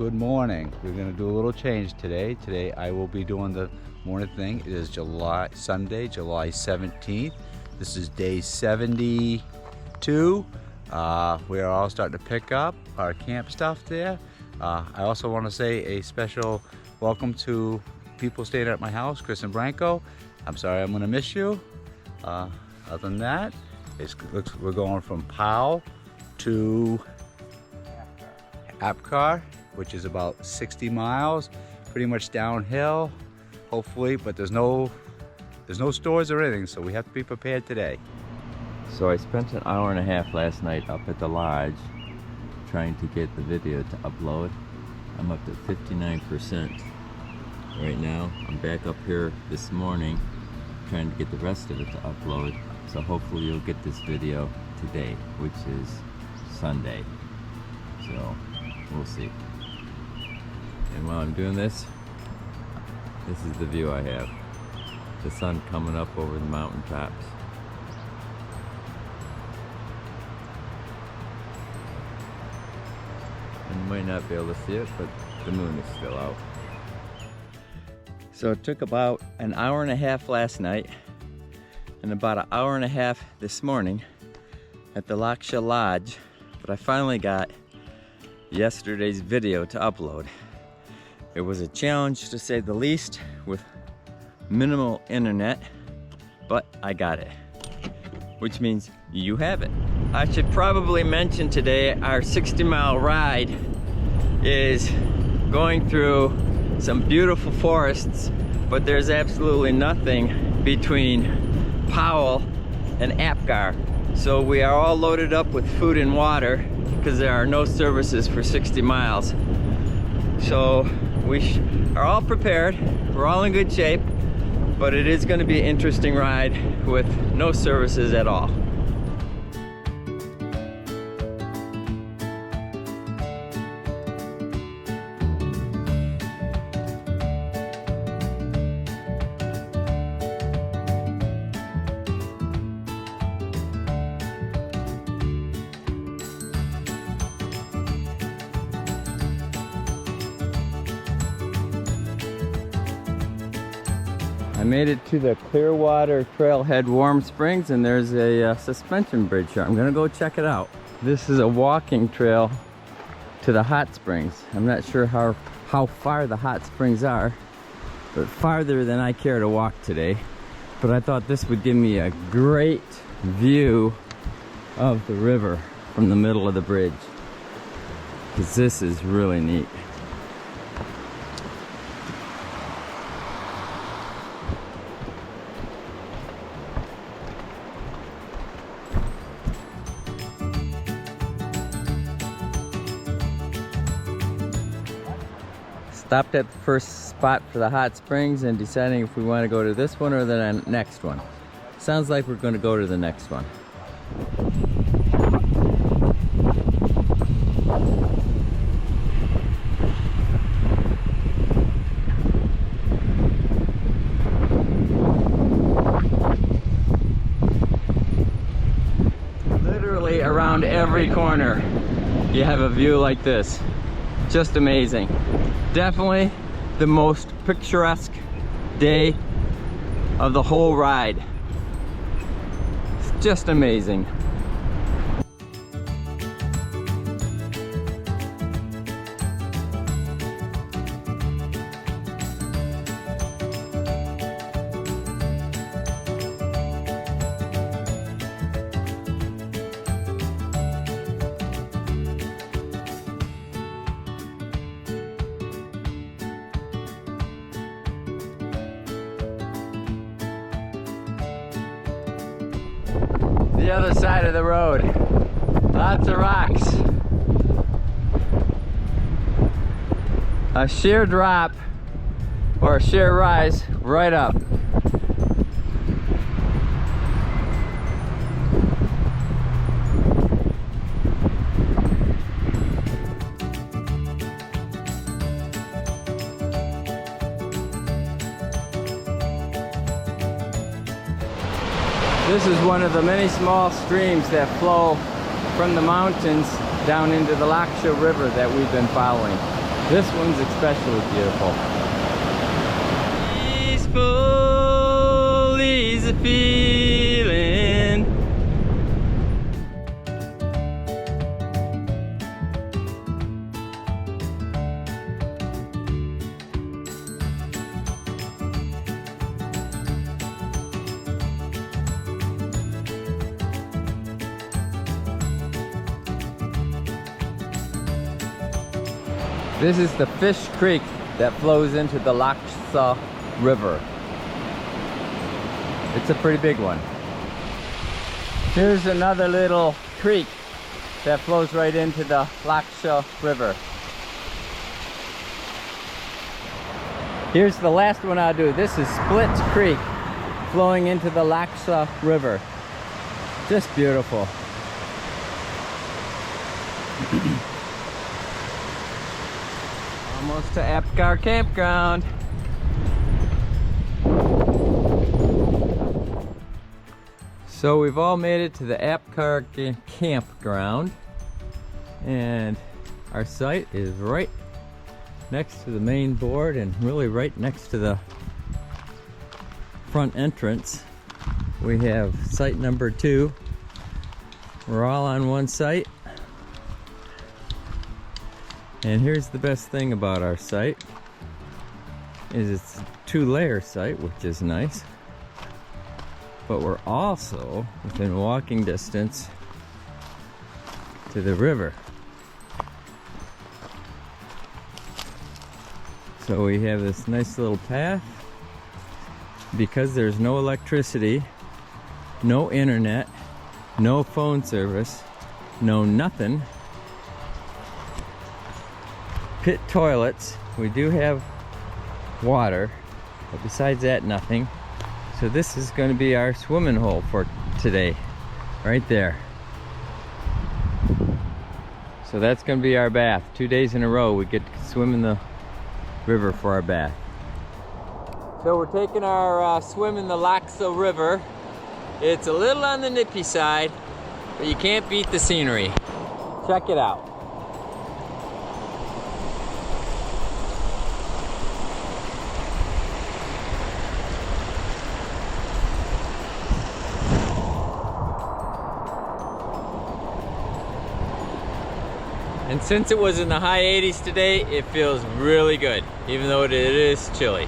good morning. We're gonna do a little change today. Today I will be doing the morning thing. It is Sunday, July 17th. This is day 72. We are all starting to pick up our camp stuff there. I also want to say a special welcome to people staying at my house, Chris and Branko. I'm sorry I'm gonna miss you. Other than that, we're going from Powell to Apgar, which is about 60 miles, pretty much downhill, hopefully, but there's no stores or anything, so we have to be prepared today. So I spent an hour and a half last night up at the lodge trying to get the video to upload. I'm up to 59% right now. I'm back up here this morning trying to get the rest of it to upload. So hopefully you'll get this video today, which is Sunday. So we'll see. And while I'm doing this, this is the view I have. The sun coming up over the mountain tops. And you might not be able to see it, but the moon is still out. So it took about an hour and a half last night and about an hour and a half this morning at the Laksha Lodge, but I finally got yesterday's video to upload. It was a challenge to say the least with minimal internet, but I got it, which means you have it. I should probably mention today our 60-mile ride is going through some beautiful forests, but there's absolutely nothing between Powell and Apgar. So we are all loaded up with food and water because there are no services for 60 miles. So we are all prepared, we're all in good shape, but it is going to be an interesting ride with no services at all. I made it to the Clearwater Trailhead Warm Springs, and there's a suspension bridge here. I'm gonna go check it out. This is a walking trail to the hot springs. I'm not sure how far the hot springs are, but farther than I care to walk today. But I thought this would give me a great view of the river from the middle of the bridge, because this is really neat. Stopped at the first spot for the hot springs and deciding if we want to go to this one or the next one. Sounds like we're going to go to the next one. Literally around every corner you have a view like this. Just amazing. Definitely the most picturesque day of the whole ride. It's just amazing. The other side of the road. Lots of rocks. A sheer drop or a sheer rise right up. This is one of the many small streams that flow from the mountains down into the Laksha River that we've been following. This one's especially beautiful. Peaceful is a feeling. This is the Fish Creek that flows into the Lac Cha River. It's a pretty big one. Here's another little creek that flows right into the Lac Cha River. Here's the last one I'll do. This is Splits Creek flowing into the Lac Cha River. Just beautiful. Almost to Apgar Campground. So we've all made it to the Apgar Campground, and our site is right next to the main board and really right next to the front entrance. We have site number 2. We're all on one site. And here's the best thing about our site is it's a 2-layer site, which is nice. But we're also within walking distance to the river. So we have this nice little path. Because there's no electricity, no internet, no phone service, no nothing. Pit toilets. We do have water, but besides that, nothing. So this is going to be our swimming hole for today, right there. So that's going to be our bath. 2 days in a row we get to swim in the river for our bath. So we're taking our swim in the Lac Cha River. It's a little on the nippy side, but you can't beat the scenery. Check it out. And since it was in the high 80s today, it feels really good, even though it is chilly.